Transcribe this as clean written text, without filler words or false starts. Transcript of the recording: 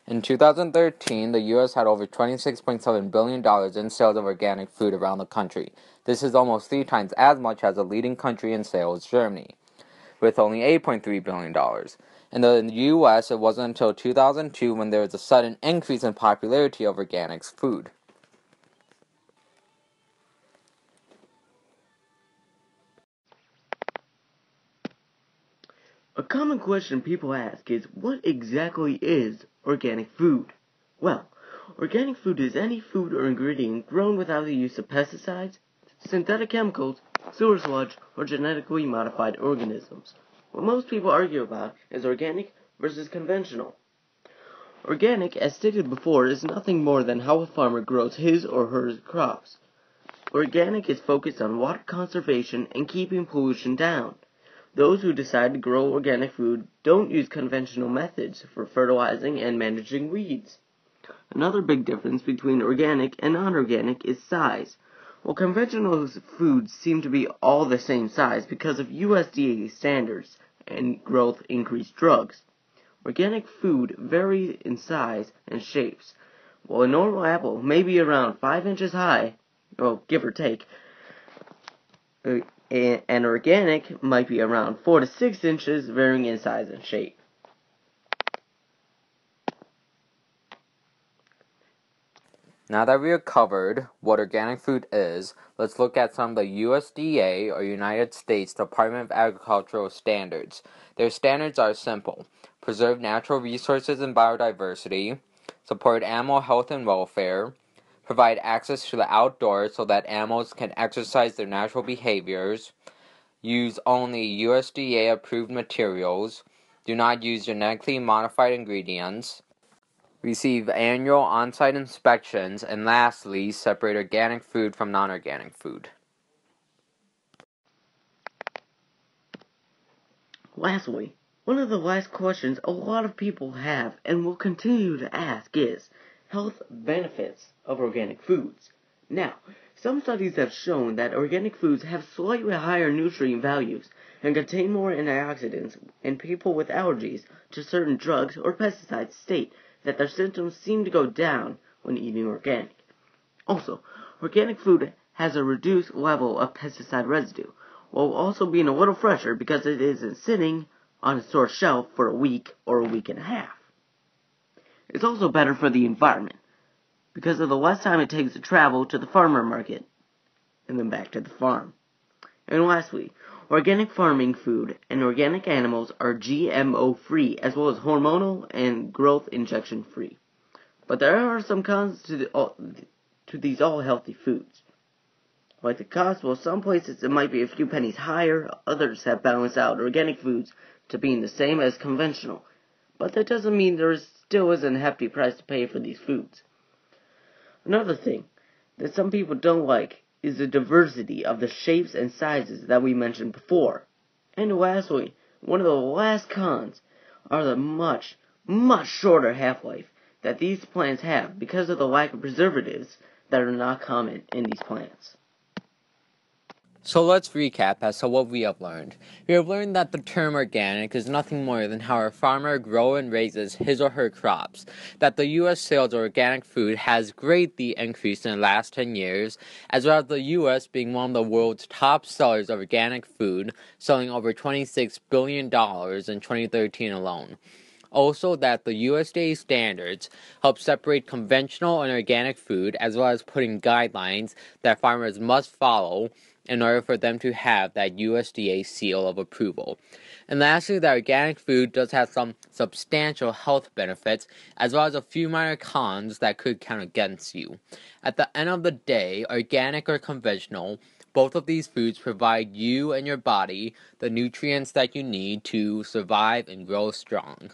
In 2013, the U.S. had over $26.7 billion in sales of organic food around the country. This is almost 3 times as much as the leading country in sales, Germany, with only $8.3 billion. In the U.S., it wasn't until 2002 when there was a sudden increase in popularity of organic food. A common question people ask is, what exactly is organic food? Well, organic food is any food or ingredient grown without the use of pesticides, synthetic chemicals, sewer sludge, or genetically modified organisms. What most people argue about is organic versus conventional. Organic, as stated before, is nothing more than how a farmer grows his or her crops. Organic is focused on water conservation and keeping pollution down. Those who decide to grow organic food don't use conventional methods for fertilizing and managing weeds. Another big difference between organic and non-organic is size. While conventional foods seem to be all the same size because of USDA standards and growth increased drugs, organic food varies in size and shapes. While a normal apple may be around 5 inches high, well, give or take, and organic might be around 4 to 6 inches, varying in size and shape. Now that we have covered what organic food is, let's look at some of the USDA or United States Department of Agricultural standards. Their standards are simple: preserve natural resources and biodiversity, support animal health and welfare, provide access to the outdoors so that animals can exercise their natural behaviors, use only USDA-approved materials, do not use genetically modified ingredients, receive annual on-site inspections, and lastly, separate organic food from non-organic food. Lastly, one of the last questions a lot of people have and will continue to ask is health benefits of organic foods. Now, some studies have shown that organic foods have slightly higher nutrient values and contain more antioxidants, and people with allergies to certain drugs or pesticides state that their symptoms seem to go down when eating organic. Also, organic food has a reduced level of pesticide residue, while also being a little fresher because it isn't sitting on a store shelf for a week or a week and a half. It's also better for the environment because of the less time it takes to travel to the farmer market and then back to the farm. And lastly, organic farming food and organic animals are GMO free as well as hormonal and growth injection free. But there are some cons to these all healthy foods. Like the cost, well, some places it might be a few pennies higher, others have balanced out organic foods to being the same as conventional. But that doesn't mean there still isn't a hefty price to pay for these foods. Another thing that some people don't like is the diversity of the shapes and sizes that we mentioned before. And lastly, one of the last cons are the much shorter half-life that these plants have because of the lack of preservatives that are not common in these plants. So let's recap as to what we have learned. We have learned that the term organic is nothing more than how a farmer grows and raises his or her crops, that the U.S. sales of organic food has greatly increased in the last 10 years, as well as the U.S. being one of the world's top sellers of organic food, selling over $26 billion in 2013 alone. Also, that the USDA standards help separate conventional and organic food, as well as putting guidelines that farmers must follow in order for them to have that USDA seal of approval. And lastly, that organic food does have some substantial health benefits, as well as a few minor cons that could count against you. At the end of the day, organic or conventional, both of these foods provide you and your body the nutrients that you need to survive and grow strong.